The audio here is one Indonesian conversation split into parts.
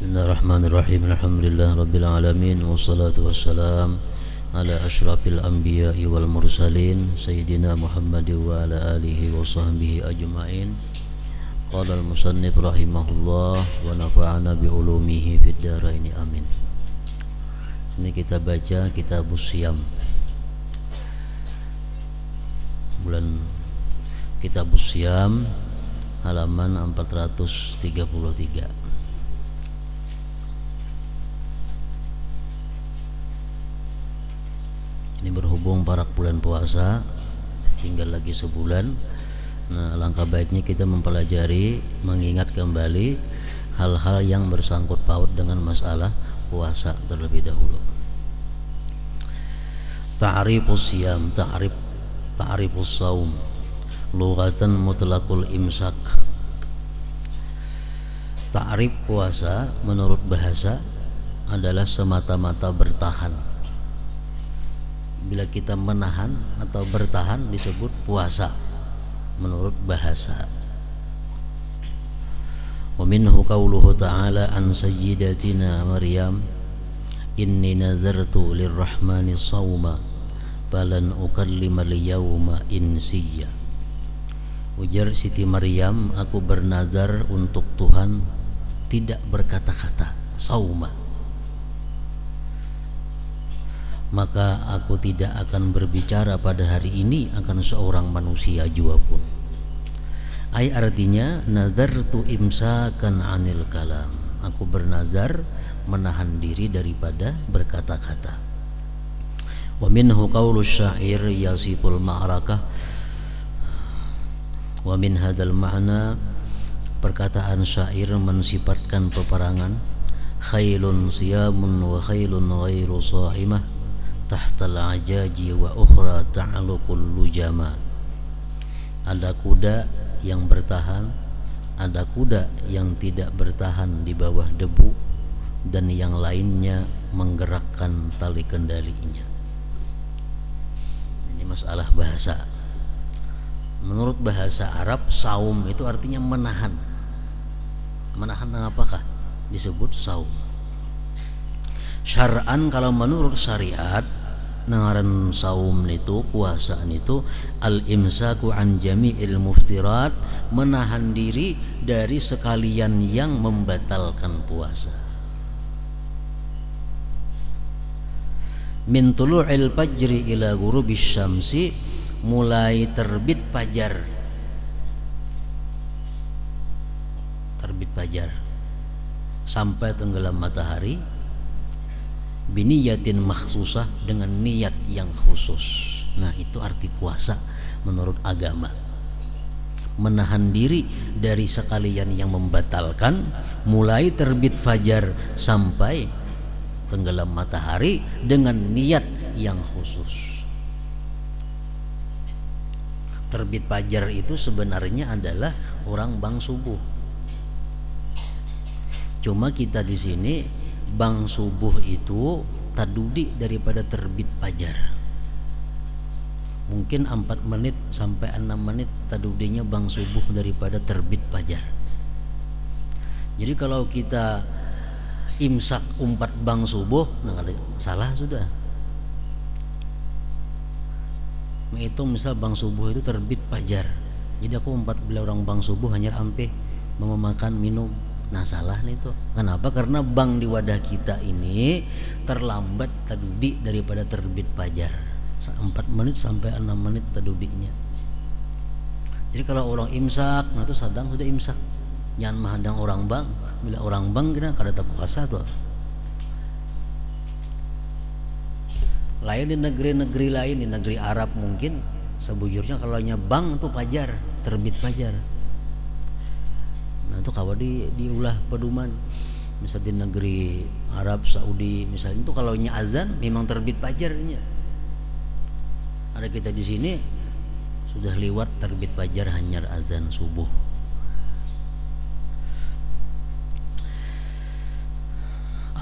Bismillahirrahmanirrahim. Alhamdulillah rabbil alamin wassalatu wassalam ala asyrafil anbiya'i wal mursalin sayyidina Muhammad wa ala alihi wa sahbihi ajma'in. Qala al-musannif rahimahullah wa nafa'ana bi ulumihi fid dharain amin. Ini kita baca Kitabus Syiyam. Bulan Kitabus Syiyam halaman 433. Ini berhubung parak bulan puasa, tinggal lagi sebulan. Nah, alangkah baiknya kita mempelajari, mengingat kembali hal-hal yang bersangkut paut dengan masalah puasa terlebih dahulu. Ta'rifus Syiyam, ta'rifus Shaum. Lughatan mutlaqul imsak. Ta'rif puasa menurut bahasa adalah semata-mata bertahan. Bila kita menahan atau bertahan disebut puasa menurut bahasa. Wa minhu qauluhu ta'ala an sayyidatina Maryam inni nazartu lirrahmani shawma falan ukallimal yawma insiyya. Ujar Siti Maryam, aku bernazar untuk Tuhan tidak berkata-kata, sauma, maka aku tidak akan berbicara pada hari ini akan seorang manusia jua pun. Ai artinya nazartu imsakan anil kalam, aku bernazar menahan diri daripada berkata-kata. Wa minhu qaulu syair yasiful ma'rakah. Wa min hadzal ma'na, perkataan syair mensifatkan peperangan. Khailun siyamun wa khailun ghairu sha'imah tahtal ajaji wa ukhra ta'aluqul lujama. Ada kuda yang bertahan, ada kuda yang tidak bertahan di bawah debu, dan yang lainnya menggerakkan tali kendalinya. Ini masalah bahasa. Menurut bahasa Arab, saum itu artinya menahan. Menahan apakah? Disebut saum. Syar'an, kalau menurut syariat, ngaran saum itu, puasa itu al-imsaku an jami'il muftirat, menahan diri dari sekalian yang membatalkan puasa. Min tulu'il fajri ila ghurubis syamsi, mulai terbit fajar. Terbit fajar sampai tenggelam matahari, biniyatin makhsusah, dengan niat yang khusus. Nah, itu arti puasa menurut agama. Menahan diri dari sekalian yang membatalkan, mulai terbit fajar sampai tenggelam matahari dengan niat yang khusus. Terbit fajar itu sebenarnya adalah orang bang subuh. Cuma kita di sini bang subuh itu tadudi daripada terbit fajar. Mungkin 4 menit sampai 6 menit tadudinya bang subuh daripada terbit fajar. Jadi kalau kita imsak umpat bang subuh, nah salah sudah. Menghitung misal bang subuh itu terbit fajar, jadi aku umpat bila orang bang subuh hanya sampai mau makan minum. Nah, salah nih tuh. Kenapa? Karena bang di wadah kita ini terlambat tadudi daripada terbit fajar, 4 menit sampai 6 menit tadudinya. Jadi kalau orang imsak, nah itu sadang sudah imsak. Jangan menghadang orang bang. Bila orang bang kira kada tak puasa tuh. Lain di negeri-negeri lain, di negeri Arab mungkin sebujurnya kalau nya bang itu fajar, terbit fajar. Nah itu kalau diulah pedoman, misal di negeri Arab Saudi misalnya itu kalau nya azan memang terbit fajarnya. Ada kita di sini sudah lewat terbit fajar, hanya azan subuh.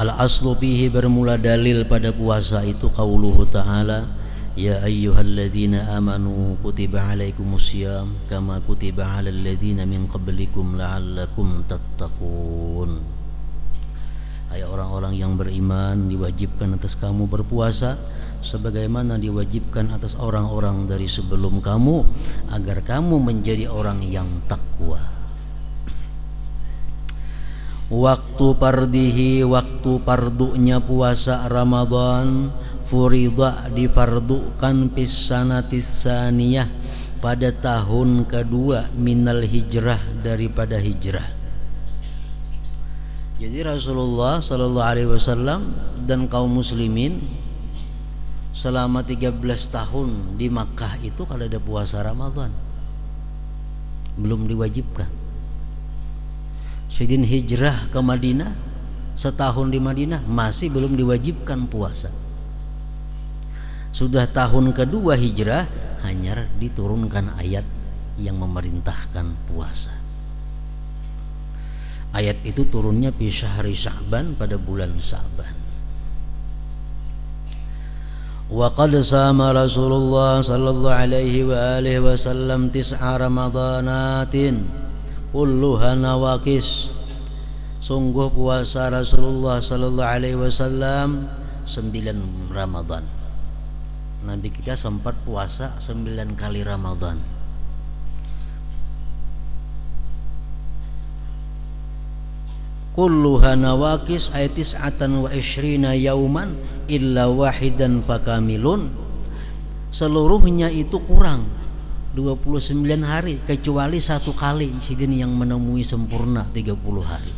Al-aslu fihi, bermula dalil pada puasa itu qauluhu ta'ala ya ayyuhalladzina amanu kutiba alaikumus syiyam kama kutiba alal ladzina min qablikum la'allakum tattaqun. Hai orang-orang yang beriman, diwajibkan atas kamu berpuasa sebagaimana diwajibkan atas orang-orang dari sebelum kamu, agar kamu menjadi orang yang takwa. Waktu pardihi, waktu pardunya puasa Ramadan, furida difardukan fis sanatis saniyah, pada tahun kedua minal hijrah, daripada hijrah. Jadi Rasulullah sallallahu alaihi wasallam dan kaum muslimin selama 13 tahun di Makkah itu kalau ada puasa Ramadan belum diwajibkan. Sedin hijrah ke Madinah, setahun di Madinah masih belum diwajibkan puasa. Sudah tahun kedua hijrah hanya diturunkan ayat yang memerintahkan puasa. Ayat itu turunnya fi syahri Sya'ban, pada bulan Sya'ban. Wa qad sama Rasulullah sallallahu alaihi wa alihi wasallam tis'a ramadhanatin kulluha nawaqis. Sungguh puasa Rasulullah sallallahu alaihi wasallam 9 Ramadan. Nabi kita sempat puasa 9 kali Ramadan. Kulluha nawaqis ay tis'atan wa ishrina yauman illa wahidan fakamilun. Seluruhnya itu kurang 29 hari kecuali satu kali sidin yang menemui sempurna 30 hari.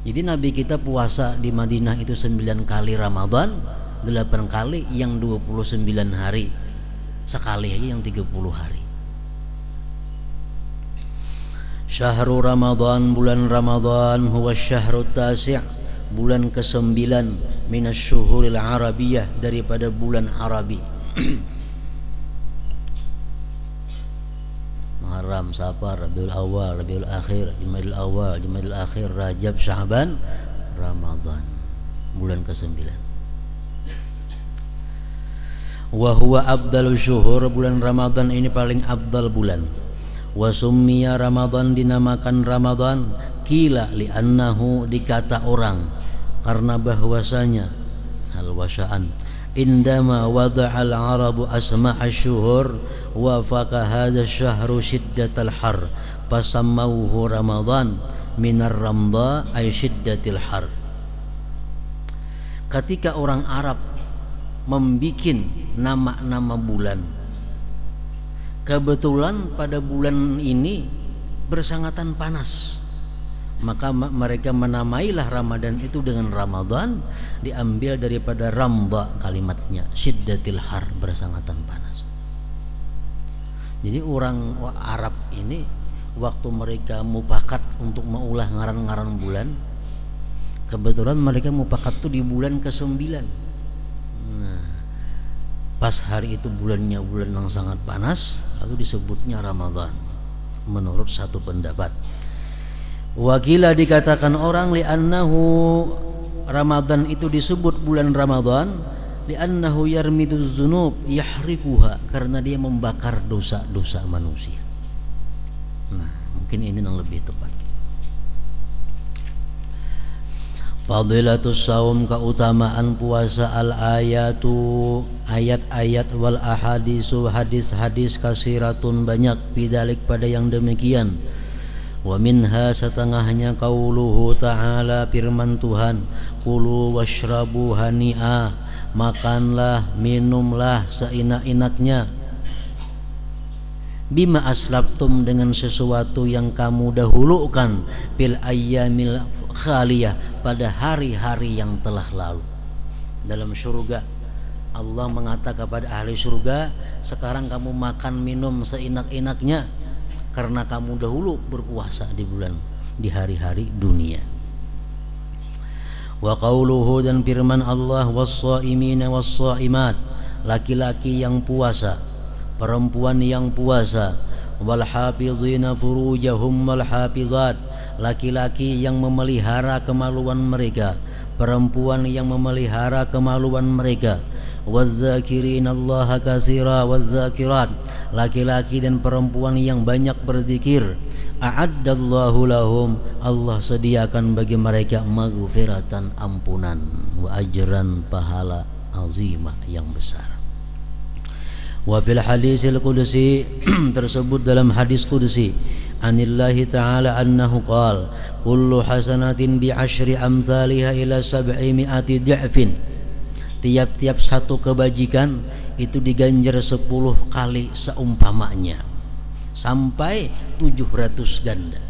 Jadi Nabi kita puasa di Madinah itu 9 kali Ramadan, 8 kali yang 29 hari, sekali aja yang 30 hari. Syahrul Ramadan, bulan Ramadan, huwa syahrut tasi', bulan ke-9 minas syuhuril arabiyah, daripada bulan Arabi. Muharram, Safar, Rabiul Awal, Rabiul Akhir, Jumadil Awal, Jumadil Akhir, Rajab, Sya'ban, Ramadan, bulan ke-9. Wa huwa afdalus syuhur, bulan Ramadan ini paling afdal bulan. Wa summiya Ramadan, dinamakan Ramadan, kila li'annahu, dikata orang karena bahwasanya hal wasa'an indama wada'al arabu asma' asyuhur wa faka hadha syahru syiddatal har fasammauhu Ramadan minar ramda ay syiddatil har. Ketika orang Arab membikin nama-nama bulan, kebetulan pada bulan ini bersangatan panas, maka mereka menamailah Ramadan itu dengan Ramadan, diambil daripada Ramda kalimatnya, syiddatil har, bersangatan panas. Jadi orang Arab ini waktu mereka mupakat untuk mengulah ngaran-ngaran bulan, kebetulan mereka mupakat itu di bulan ke-9. Pas hari itu bulannya bulan yang sangat panas, lalu disebutnya Ramadan menurut satu pendapat. Wakila, dikatakan orang, li'annahu, Ramadan itu disebut bulan Ramadan, li'annahu yarmiduz dzunub yahrikuha, karena dia membakar dosa-dosa manusia. Nah, mungkin ini yang lebih tepat. Fadilatus saum, keutamaan puasa, al ayatu, ayat-ayat, wal ahadisu, hadis-hadis, kasiratun, banyak, bidalik, pada yang demikian. Wa minha, setengahnya, qauluhu ta'ala, firman Tuhan, kulu washrabu hani'a, makanlah, minumlah seenak-enaknya, bima aslabtum, dengan sesuatu yang kamu dahulukan, bil ayyamil khaliyah, pada hari-hari yang telah lalu. Dalam surga Allah mengatakan kepada ahli surga, sekarang kamu makan minum seenak-enaknya karena kamu dahulu berpuasa di hari-hari dunia. Wa qauluhu, dan firman Allah, was-shaimina was-shaimat, laki-laki yang puasa, perempuan yang puasa, wal hafizina furujahum wal hafizat, laki-laki yang memelihara kemaluan mereka, perempuan yang memelihara kemaluan mereka, waz-zakirinallaha katsira waz-zakirat, laki-laki dan perempuan yang banyak berzikir, a'addallahu lahum, Allah sediakan bagi mereka maghfiratan, ampunan, wa ajran, pahala azimah yang besar. Wa fil hadisil qudsi tersebut dalam hadis qudsi anillahi ta'ala annahu qala kullu hasanatin bi asyri amsalha ila 700 dha'fin, tiap-tiap satu kebajikan itu diganjar 10 kali seumpamanya sampai 700 ganda,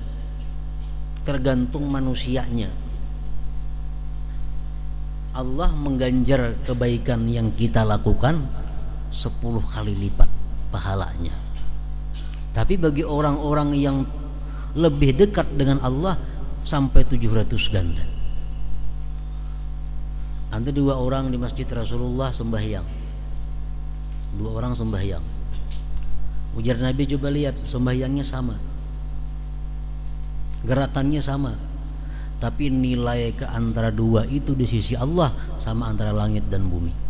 tergantung manusianya. Allah mengganjar kebaikan yang kita lakukan 10 kali lipat pahalanya. Tapi bagi orang-orang yang lebih dekat dengan Allah sampai 700 ganda. Ada 2 orang di masjid Rasulullah sembahyang. 2 orang sembahyang. Ujar Nabi, coba lihat, sembahyangnya sama, gerakannya sama, tapi nilai ke antara 2 itu di sisi Allah sama antara langit dan bumi.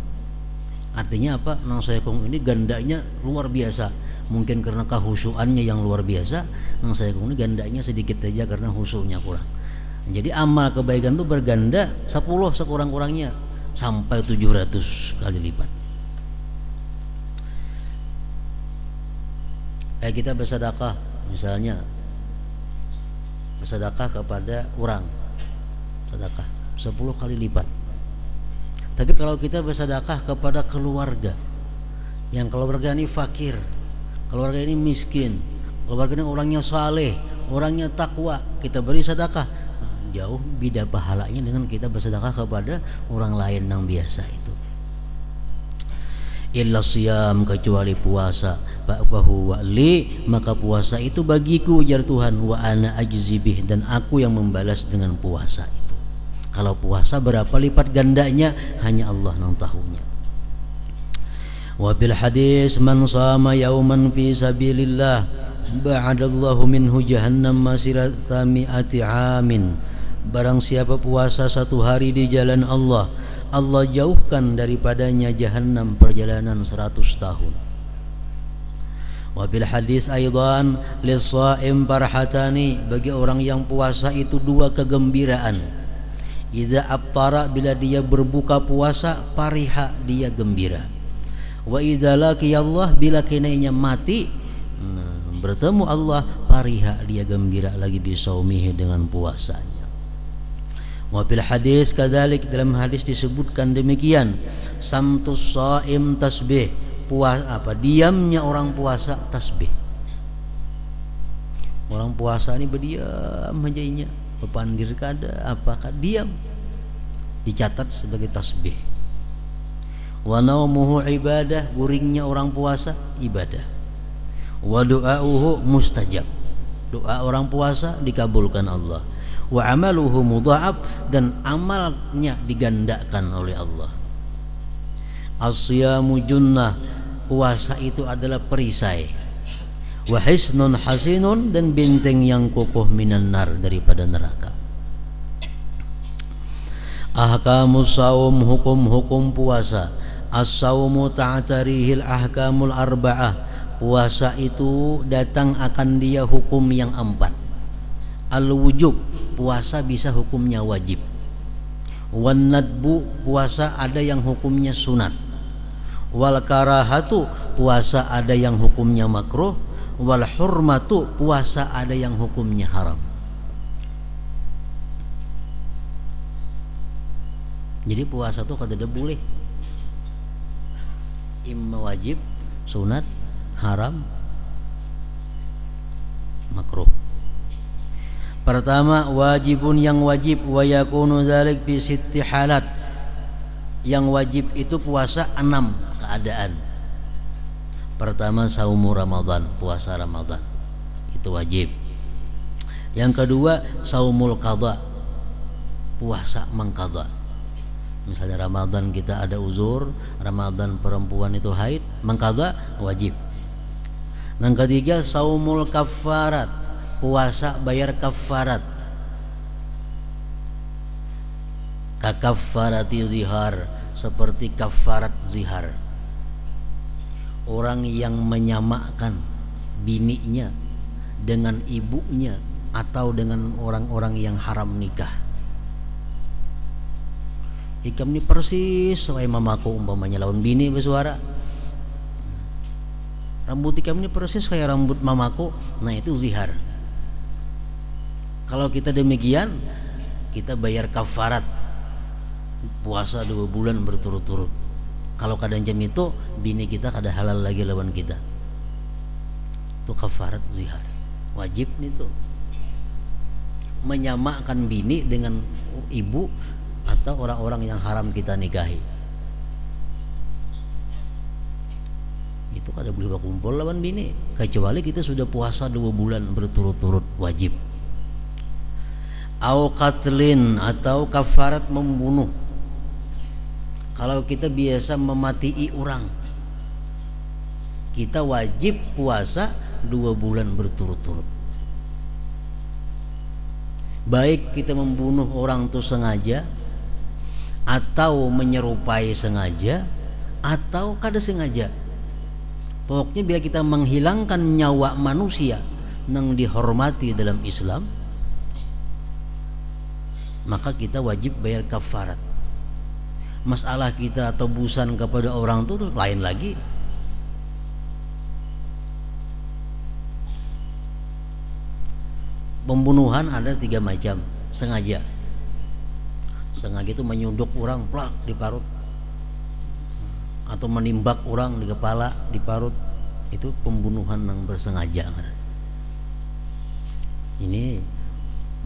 Artinya apa? Nang Sayakung ini gandanya luar biasa. Mungkin karena kehusuannya yang luar biasa, Nang Sayakung ini gandanya sedikit aja karena khusyuknya kurang. Jadi amal kebaikan itu berganda 10 sekurang-kurangnya sampai 700 kali lipat. Kayak kita bersedekah, misalnya bersedekah kepada orang, sedekah 10 kali lipat. Tapi kalau kita bersedekah kepada keluarga, yang keluarga ini fakir, keluarga ini miskin, keluarga ini orangnya saleh, orangnya takwa, kita beri sedekah, jauh beda pahalanya dengan kita bersedekah kepada orang lain yang biasa itu. Illa siyam, kecuali puasa, fa'fahu wa'li, maka puasa itu bagiku, ujar Tuhan, wa ana ajzibih, dan aku yang membalas dengan puasa itu. Kalau puasa berapa lipat gandanya hanya Allah yang tahunya. Wa bil hadis man shama yauman fi sabilillah ba'adallahu minhu jahannam masirata mi'ati amin. Barang siapa puasa 1 hari di jalan Allah, Allah jauhkan daripadanya jahanam perjalanan 100 tahun. Wa bil hadis aidan lis-shaim farhatani, bagi orang yang puasa itu 2 kegembiraan. Idza aftara, bila dia berbuka puasa, fariha, dia gembira. Wa idza laqiyallah, bila kenainya mati, bertemu Allah, fariha, dia gembira lagi bisaumihi, dengan puasanya. Wa fil hadis kadzalik, dalam hadis disebutkan demikian, samtus shaim tasbih, diamnya orang puasa tasbih. Orang puasa ini berdiam aja, pepandir kada apakah diam, dicatat sebagai tasbih. Wa naumuhu ibadah, guringnya orang puasa ibadah. Wa du'auhu mustajab, doa orang puasa dikabulkan Allah. Wa amaluhu mudha'af, dan amalnya digandakan oleh Allah. As-siyamu junnah, puasa itu adalah perisai. Wa hisnun hasinun, dan benteng yang kokoh minan nar, daripada neraka. Ahkamus saum, hukum-hukum puasa. As-saumu ta'tarihil ahkamul arba'ah, puasa itu datang akan dia hukum yang 4. Al-wujub, puasa bisa hukumnya wajib. Wan nadbu, puasa ada yang hukumnya sunat. Wal karahatu, puasa ada yang hukumnya makruh. Wal hurmatu, puasa ada yang hukumnya haram. Jadi puasa itu kada boleh, imma wajib, sunat, haram, makruh. Pertama, wajibun, yang wajib, wa yakunu dzalik bi sitti halat. Yang wajib itu puasa 6 keadaan. Pertama, saumu Ramadan, puasa Ramadan, itu wajib. Yang kedua, saumul qadha, puasa mengqadha. Misalnya Ramadan kita ada uzur, Ramadan perempuan itu haid, mengqadha wajib. Yang ketiga, saumul kafarat, puasa bayar kafarat. Kakafarati zihar, seperti kafarat zihar. Orang yang menyamakan bininya dengan ibunya atau dengan orang-orang yang haram nikah. Ikam ini persis sesuai mamaku umpamanya lawan bini bersuara. Rambut ikam ini persis kayak rambut mamaku. Nah itu zihar. Kalau kita demikian, kita bayar kafarat puasa 2 bulan berturut-turut. Kalau keadaan jam itu bini kita kada halal lagi lawan kita, itu kafarat zihar. Wajib nih tuh menyamakan bini dengan ibu atau orang-orang yang haram kita nikahi. Itu kada boleh berkumpul lawan bini kecuali kita sudah puasa 2 bulan berturut-turut, wajib. Au qatlin, atau kafarat membunuh. Kalau kita biasa mematii orang, kita wajib puasa 2 bulan berturut-turut. Baik kita membunuh orang itu sengaja, atau menyerupai sengaja, atau kada sengaja. Pokoknya bila kita menghilangkan nyawa manusia yang dihormati dalam Islam, maka kita wajib bayar kafarat. Masalah kita tebusan kepada orang itu terus lain lagi. Pembunuhan ada 3 macam. Sengaja itu menyuduk orang plak di parut, atau menimbak orang di kepala di parut. Itu pembunuhan yang bersengaja. Ini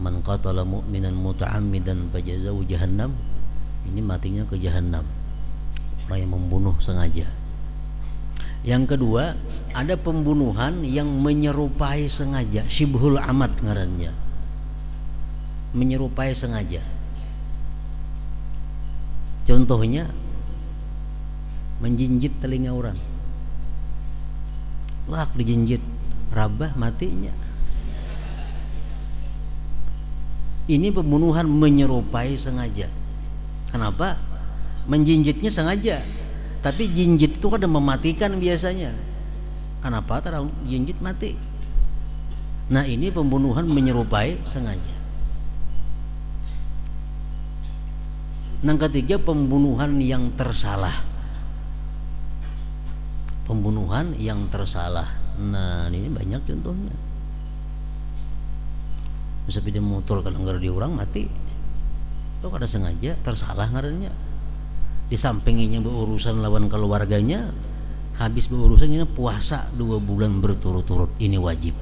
man qatala mu'minan muta'ammidan fajazahu jahannam, ini matinya ke jahannam, orang yang membunuh sengaja. Yang kedua, ada pembunuhan yang menyerupai sengaja, syibhul amad ngarannya, menyerupai sengaja. Contohnya menjinjit telinga orang, lak dijinjit, rabah matinya. Ini pembunuhan menyerupai sengaja. Kenapa? Menjinjitnya sengaja, tapi jinjit itu kadang mematikan biasanya. Kenapa? Tarang jinjit mati. Nah ini pembunuhan menyerupai sengaja. Yang ketiga, pembunuhan yang tersalah. Pembunuhan yang tersalah. Nah ini banyak contohnya. Bisa pindah motor kalau nggak di orang mati, itu kada sengaja, tersalah ngarannya. Di sampingnya berurusan lawan keluarganya, habis berurusan ini puasa 2 bulan berturut-turut, ini wajib.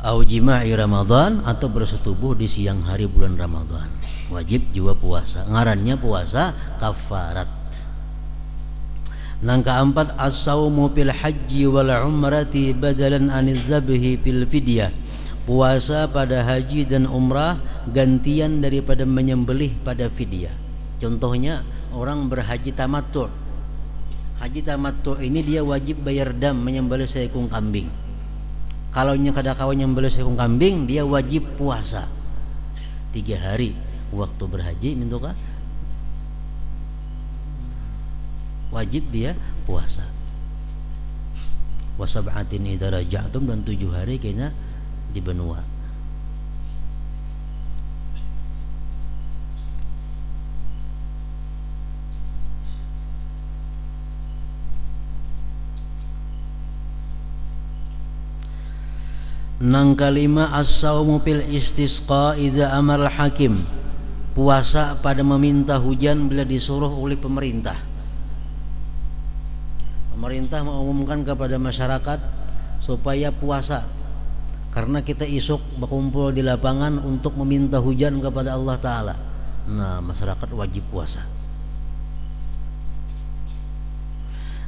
Au jima'i Ramadan, atau bersetubuh di siang hari bulan Ramadan, wajib juga puasa. Ngarannya puasa kafarat. Yang keempat, as-saumu fil haji wal umrati badalan aniz zabhi fil fidyah. Puasa pada haji dan umrah gantian daripada menyembelih pada fidyah. Contohnya orang berhaji tamattu. Haji tamattu ini dia wajib bayar dam, menyembelih seekor kambing. Kalau nya kada kawan nyembelih seekor kambing, dia wajib puasa 3 hari waktu berhaji, mintukah? Wajib dia puasa. Wa sab'atin idza raja'tum, dan 7 hari kayaknya di benua. Nang kalima, as-saumu fil istisqa idza amara al-hakim. Puasa pada meminta hujan bila disuruh oleh pemerintah. Pemerintah mengumumkan kepada masyarakat supaya puasa, karena kita isuk berkumpul di lapangan untuk meminta hujan kepada Allah Ta'ala. Nah masyarakat wajib puasa.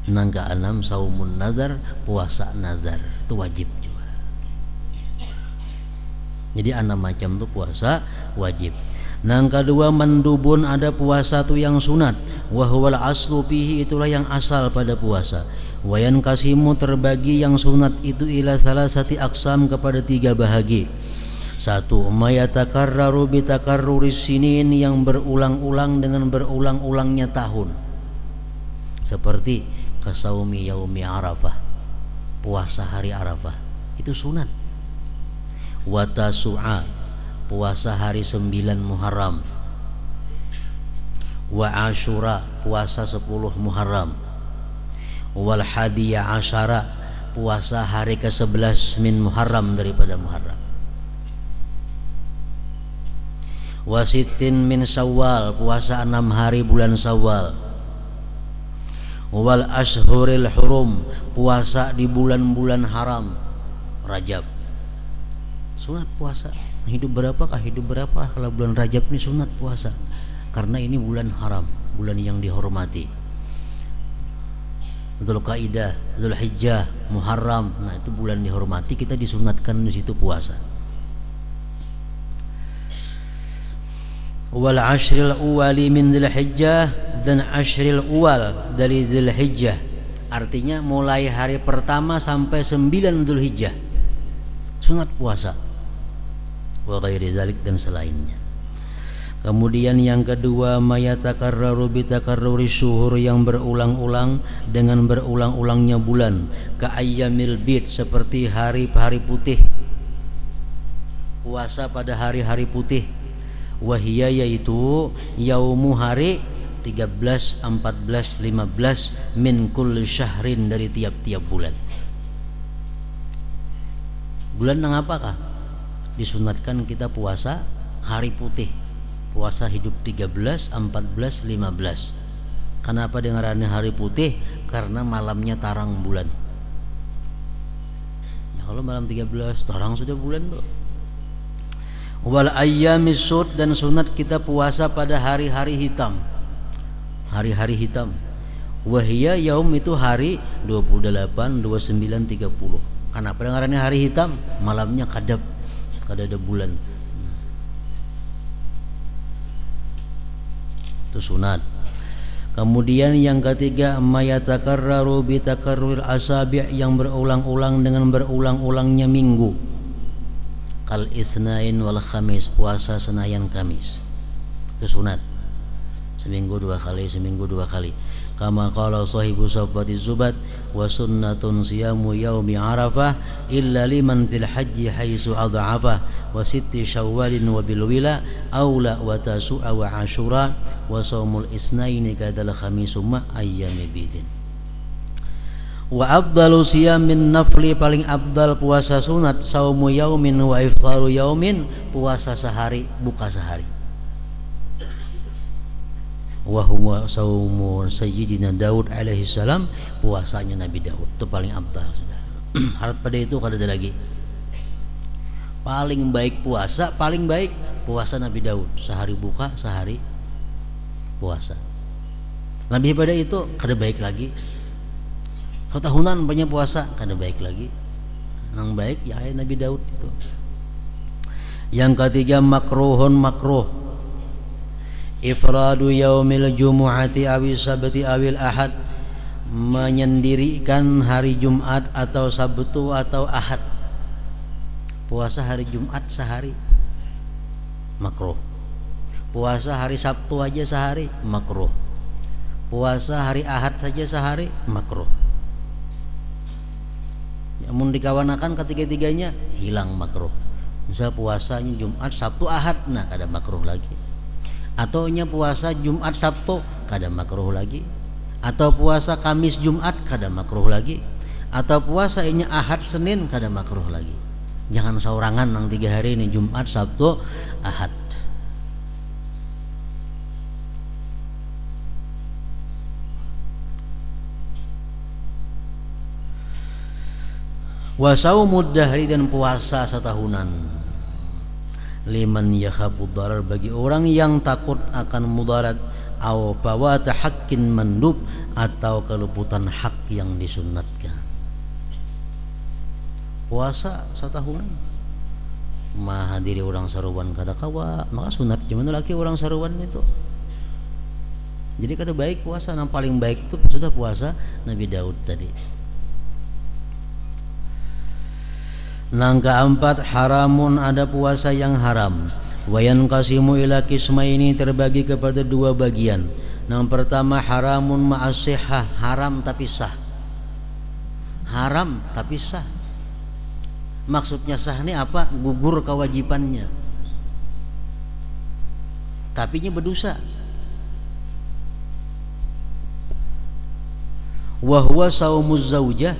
Nang keenam, saumun nazar, puasa nazar, itu wajib juga. Jadi 6 macam itu puasa wajib. Nang kedua, mandubun, ada puasa tu yang sunat. Wa huwal aslu fihi, itulah yang asal pada puasa. Wayan kasimu, terbagi yang sunat itu ila salasati aqsam, kepada 3 bahagi. 1, mayatakarraru bitakarruris sinin, yang berulang-ulang dengan berulang-ulangnya tahun, seperti kasaumi yaumi arafah. puasa hari Arafah itu sunat. Wa tasu'a, puasa hari 9 Muharram. Wa Asyura, puasa 10 Muharram. Wal hadiya asyara, puasa hari ke-11 min Muharram daripada Muharram. Wa sittin min Syawal, puasa 6 hari bulan Syawal. Wal ashhuril hurum, puasa di bulan-bulan haram. Rajab sunat puasa. Hidup berapakah? Hidup berapa kalau bulan Rajab ini sunat puasa, karena ini bulan haram, bulan yang dihormati. Dzulqa'dah, Dzulhijjah, Muharram, nah itu bulan dihormati, kita disunatkan di situ puasa. Wal ashril uwali min Dzulhijjah, dan ashril uwal dari Dzulhijjah, artinya mulai hari pertama sampai 9 Dzulhijjah sunat puasa. Wa ghairi dzalik, dan selainnya. Kemudian yang kedua, mayatakarraru bitakarruri syuhur, yang berulang-ulang dengan berulang-ulangnya bulan. Ka ayyamil bid, seperti hari-hari putih, puasa pada hari-hari putih. Wahia, yaitu yaumu, hari 13, 14, 15 min kulli syahrin, dari tiap-tiap bulan. Bulan yang apakah? Disunatkan kita puasa hari putih, puasa hidup 13, 14, 15. Kenapa dengarannya hari putih? Karena malamnya tarang bulan. Ya, kalau malam 13 tarang sudah bulan tuh. Wal ayyamis sud, dan sunat kita puasa pada hari-hari hitam. Hari-hari hitam. Wahia yaum, itu hari 28, 29, 30. Kenapa dengarannya hari hitam? Malamnya kadab, kada ada bulan. Itu sunat. Kemudian yang ketiga, mayatakarraru bitakarruril asabi', yang berulang-ulang dengan berulang-ulangnya minggu. Kal isnain wal khamis, puasa Senayan Kamis. Itu sunat. Seminggu 2 kali, seminggu 2 kali. Kama qala sahibu Safwati Zubat, wa sunnatun siyamu yaumi Arafah illa liman fil haji haitsu adha'afa, wa sitti Syawalin wa bil wila aula, wa tasu'a wa Asyura, wa shaumul isnaini kadal khamisu ma ayyami bidin. Wa afdalu siyamin nafli, paling afdal puasa sunat, saumu yaumin wa iftaru yaumin, puasa sehari buka sehari. Wa huwa saumu sayyidina Daud alaihi salam, puasanya Nabi Daud, itu paling afdal sudah. Harap pada itu kada ada lagi. Paling baik puasa, paling baik puasa Nabi Daud, sehari buka sehari puasa. Lebih pada itu kada baik lagi. Setahunan banyak puasa, kada baik lagi. Yang baik ya Nabi Daud itu. Yang ketiga, makruhun, makruh ifradu yaumil jumu'ati awis sabti awil ahad, menyendirikan hari Jumat atau Sabtu atau Ahad. Puasa hari Jumat sehari makruh. Puasa hari Sabtu aja sehari makruh. Puasa hari Ahad saja sehari makruh. Namun dikawanakan ketiga-tiganya hilang makruh. Misal puasanya Jumat, Sabtu, Ahad, nah kada makruh lagi. Atau nya puasa Jumat, Sabtu, kada makruh lagi. Atau puasa Kamis, Jumat, kada makruh lagi. Atau puasa nya Ahad, Senin, kada makruh lagi. Jangan saurangan nang 3 hari ini, Jumat, Sabtu, Ahad. Wa saumud dahri, dan puasa setahunan. Liman yakhabud darar, bagi orang yang takut akan mudarat. Aw fawata haqqin mandub, atau keluputan hak yang disunatkan. Puasa setahunan. Mahadiri orang saruan kada kawa, maka sunat gimana lagi orang saruan itu. Jadi kada baik puasa, yang paling baik itu sudah puasa Nabi Daud tadi. Yang keempat, haramun, ada puasa yang haram. Wayan kasimu ila kismaini, terbagi kepada 2 bagian. Yang pertama, haramun ma'asihah, haram tapi sah. haram tapi sah. Maksudnya sah ini apa? Gugur kewajibannya, tapi nya berdosa. Wa huwa saumuz zaujah,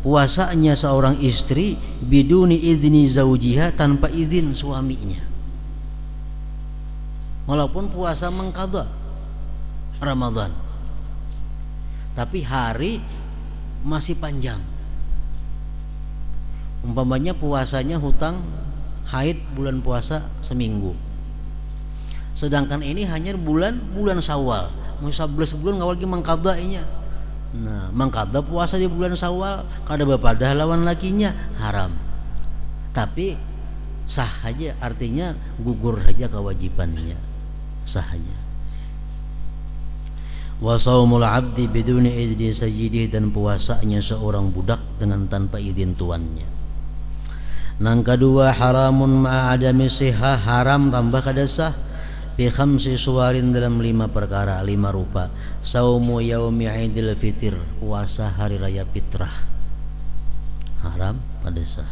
puasanya seorang istri biduni idzni zaujiha, tanpa izin suaminya. Walaupun puasa mengqadha Ramadan, tapi hari masih panjang. Umpamanya puasanya hutang haid bulan puasa seminggu, sedangkan ini hanya bulan Syawal, mau 11 bulan ngawal lagi mengqadainya. Nah, mengqadha puasa di bulan Syawal kada bapadah lawan lakinya haram, tapi sah aja, artinya gugur saja kewajibannya, sah aja. Wa saumul abdi biduni izni sayyidih, dan puasanya seorang budak dengan tanpa izin tuannya. Nang kedua, haramun ma'adami sihah, haram tambah kada sah, bi khamsi suwarin, dalam 5 perkara, 5 rupa. Saumu yaumi idil fitir, puasa hari raya fitrah, haram kada sah.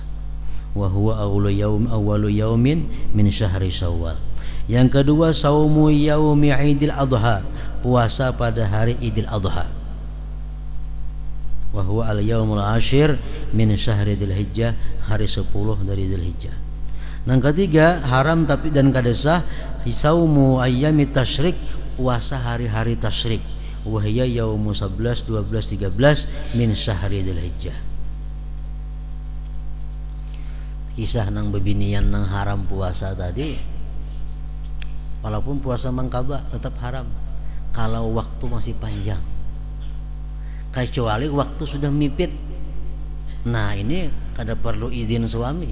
Wa huwa awwalu yaumin min syahri Syawal. Yang kedua, saumu yaumi idil adha, puasa pada hari Idul Adha. Wa huwa al-yaumul ashir min syahri Dzulhijjah, hari 10 dari Dzulhijjah. Yang ketiga, haram tapi dan kada sah, saumu ayyami tasyrik, puasa hari-hari tasyrik. Wa hiya yaumu 11, 12, 13 min syahri Dzulhijjah. Kisah nang bebinian nang haram puasa tadi, walaupun puasa mengqadha tetap haram kalau waktu masih panjang, kecuali waktu sudah mipit. Nah, ini kada perlu izin suami.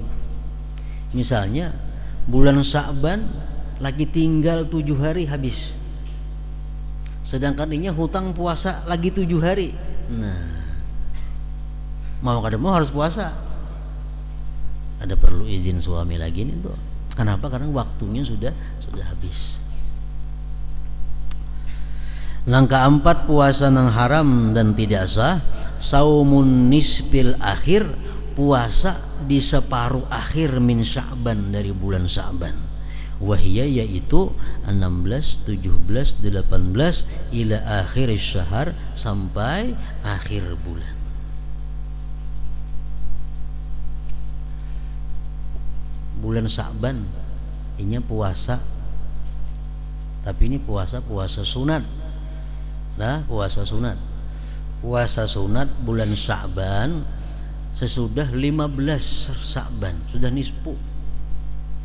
Misalnya bulan Sya'ban lagi tinggal 7 hari habis, sedangkan ini hutang puasa lagi 7 hari. Nah, mau kada mau harus puasa, ada perlu izin suami lagi nih tuh. Kenapa? Karena waktunya sudah habis. Langkah 4, puasa nang haram dan tidak sah, saumun nisfil akhir, puasa di separuh akhir min Sya'ban, dari bulan Sya'ban. Wahiyya, yaitu 16, 17, 18 ila akhir syahr, sampai akhir bulan. Bulan Sya'ban ini puasa, tapi ini puasa sunat. Nah, puasa sunat bulan Sya'ban sesudah 15 Sya'ban, sudah nisfu,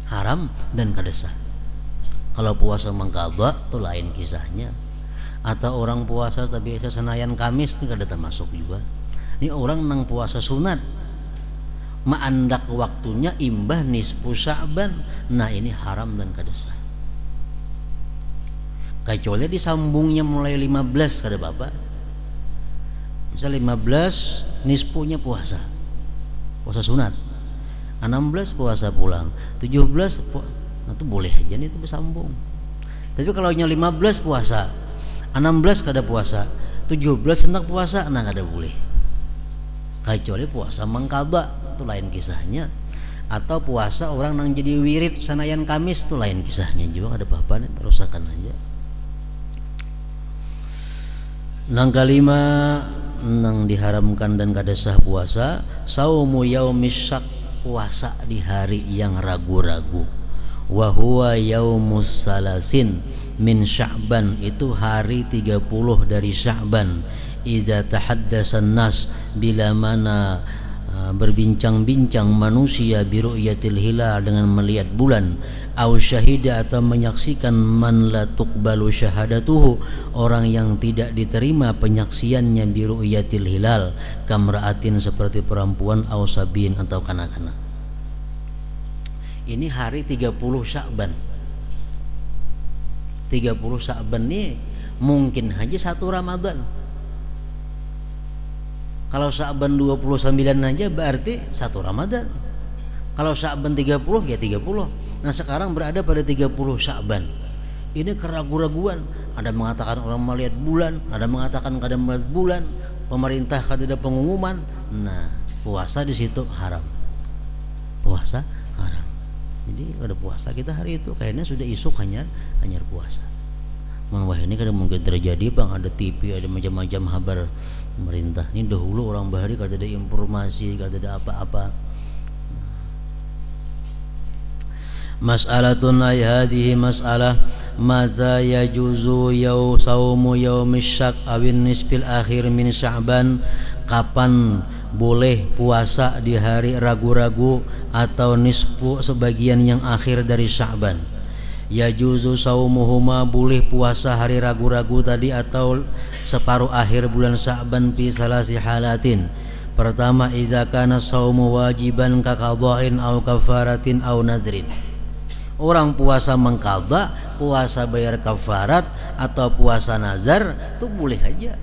haram dan kada sah. Kalau puasa mengqadha itu lain kisahnya. Atau orang puasa tapi senayan Kamis itu kada termasuk juga. Ini orang nang puasa sunat maandak waktunya imbah nisfu Sya'ban, nah ini haram dan kada sah. Kecuali disambungnya mulai 15 kada apa-apa. Misal 15 nisfunya puasa sunat, 16 puasa pulang, 17 nah itu boleh aja nih, itu bersambung. Tapi kalau nya 15 puasa, 16 kada puasa, 17 hendak puasa, nah kada boleh. Kecuali puasa mengqadha, itu lain kisahnya. Atau puasa orang nang jadi wirid sanayan Kamis, itu lain kisahnya juga, ada apa-apa nih, terusakan aja. Nang kelima, nang diharamkan dan kada sah puasa, saumu yaumis syak, puasa di hari yang ragu-ragu. Wa huwa yaumus salasin min Sya'ban, itu hari 30 dari Sya'ban. Idza tahaddatsan nas, bila mana berbincang-bincang manusia biru'yatil hilal, dengan melihat bulan, au syahida, atau menyaksikan man la tuqbalu syahadatuhu, orang yang tidak diterima penyaksiannya biru'yatil hilal, kamra'atin, seperti perempuan, au sabin, atau kanak-kanak. Ini hari 30 Sya'ban. 30 Sya'ban ini mungkin aja 1 Ramadan. Kalau Sya'ban 29 aja berarti 1 Ramadan. Kalau Sya'ban 30 ya 30. Nah, sekarang berada pada 30 Sya'ban. Ini keraguan-raguan. Ada mengatakan orang melihat bulan, ada mengatakan kada melihat bulan. Pemerintah kada ada pengumuman. Nah, puasa di situ haram. Puasa haram. Jadi ada puasa kita hari itu kayaknya sudah isuk hanya puasa. Wah ini kadang mungkin terjadi bang, ada TV, ada macam-macam kabar pemerintah. Ini dahulu orang bahari kalau ada informasi, kalau ada apa-apa. Mas'alatun ay hadhihi mas'alah mata yajuzu saumu yaumis syak awin nisfil akhir min Sya'ban. Kapan boleh puasa di hari ragu-ragu atau nisfu sebagian yang akhir dari Sya'ban? Yajuzu saumuhuma, boleh puasa hari ragu-ragu tadi atau separuh akhir bulan Sya'ban fi salasi halatin. Pertama, iza kana saumu wajiban ka qadha'in aw kafaratin aw nadrin. Orang puasa mengqadha, puasa bayar kafarat atau puasa nazar itu boleh aja.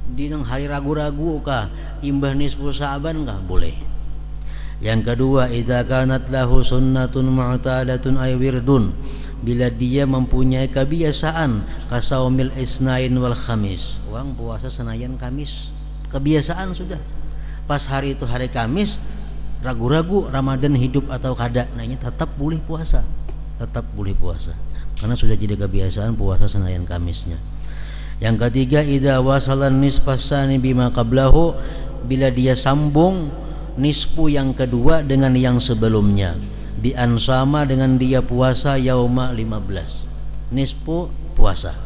Di hari ragu-ragu kah, imbah nisfu Sya'ban kah, boleh. Yang kedua, idza kanat lahu sunnatun mu'tadatun ay wirdun, bila dia mempunyai kebiasaan kasaumil isnain wal khamis. Orang puasa Senayan Kamis, kebiasaan sudah. Pas hari itu hari Kamis, ragu-ragu Ramadan hidup atau kada, nah ini tetap boleh puasa. Tetap boleh puasa karena sudah jadi kebiasaan puasa Senayan Kamisnya. Yang ketiga, idza wasalan nisfasani bima qablahu, bila dia sambung nisfu yang kedua dengan yang sebelumnya, bi ansama dengan dia puasa yauma 15. Nisfu puasa.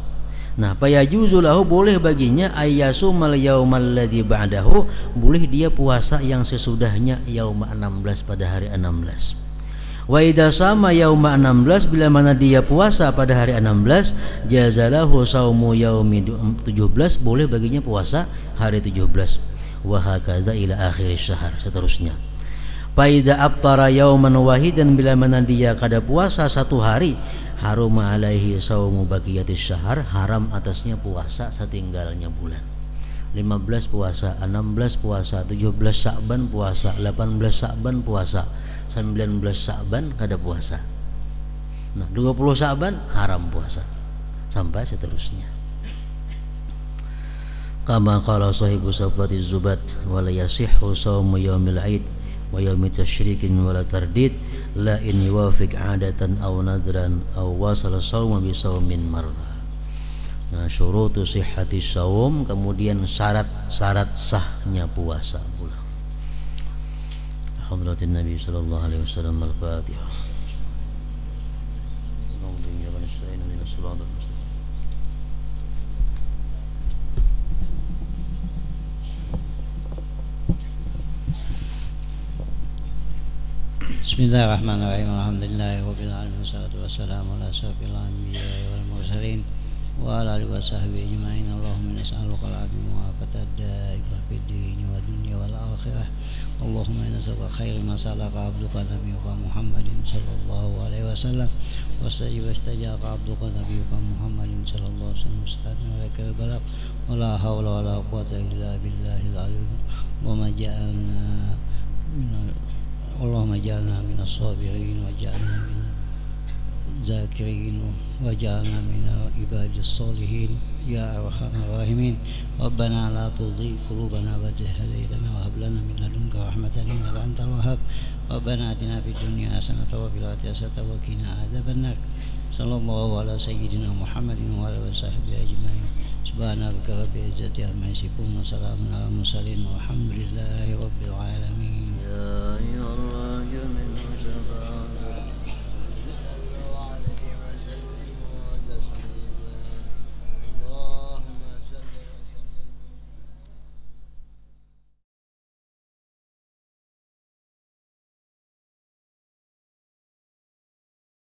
Nah, fayajuzu lahu, boleh baginya ayyasumal yaumal ladzi ba'dahu, boleh dia puasa yang sesudahnya yauma 16 pada hari 16. Wa idza sama yauma 16, bila mana dia puasa pada hari 16, jazalahu saumu yaumi 17, boleh baginya puasa hari 17. Wa hakaza ila akhir syahr, seterusnya. Fa idza aftara yauman wahidan, bila mana dia kada puasa satu hari, harum alaihi saumu baqiyatis syahr, haram atasnya puasa setinggalnya bulan. 15 puasa, 16 puasa, 17 Sya'ban puasa, 18 Sya'ban puasa, 19 Sya'ban kada puasa. Nah, 20 Sya'ban haram puasa sampai seterusnya. Kama qala sahibu Safwatiz Zubat, wala yasihhu shaumu yaumil 'id wa yaumit tasyrikin wala tardid la in yuwafiq 'adatan aw nadran aw wasala shauma bi shaumin marra. Nah, syurutu sihhati shaum, kemudian syarat-syarat sahnya puasa pula. Hadratin Nabi sallallahu alaihi wasallam. Al-Fatihah. Bismillahirrahmanirrahim. Alhamdulillahirabbil alamin, wassalatu wassalamu ala asyrofil anbiya'i wal mursalin wa ala alihi wa sahbihi ajma'in. Allahumma nas'aluka al-'afwa wa al-'afiyata fid din wa dunya wal akhirah. Allahumma nas'aluka khairan ma salaka 'abduka nabiyyuka Muhammadin sallallahu alaihi wasallam wa istajaba 'abduka nabiyyuka Muhammadin sallallahu alaihi wasallam mustamilakal balagh wa la hawla wa la quwwata illa billahil 'aliyyil 'azim. Wa ma ja'alna minal Allahumma ja'alna minas sabirin wa ja'alna minaz zakirin wa ja'alna minal ibadis solihin ya arhamar rahimin. Rabbana la tuzigh qulubana ba'da idh hadaytana wa hab lana min ladunka rahmatan innaka antal wahhab. Rabbana atina fid dunya hasanatan wa fil akhirati hasanatan wa qina adzabannar. Sallallahu ala sayyidina Muhammadin wa ala sahbihi ajma'in. Subhana rabbika rabbil izzati amma yasifun wa salamun alal mursalin walhamdulillahi rabbil alamin. Ya ayyuhar rajul min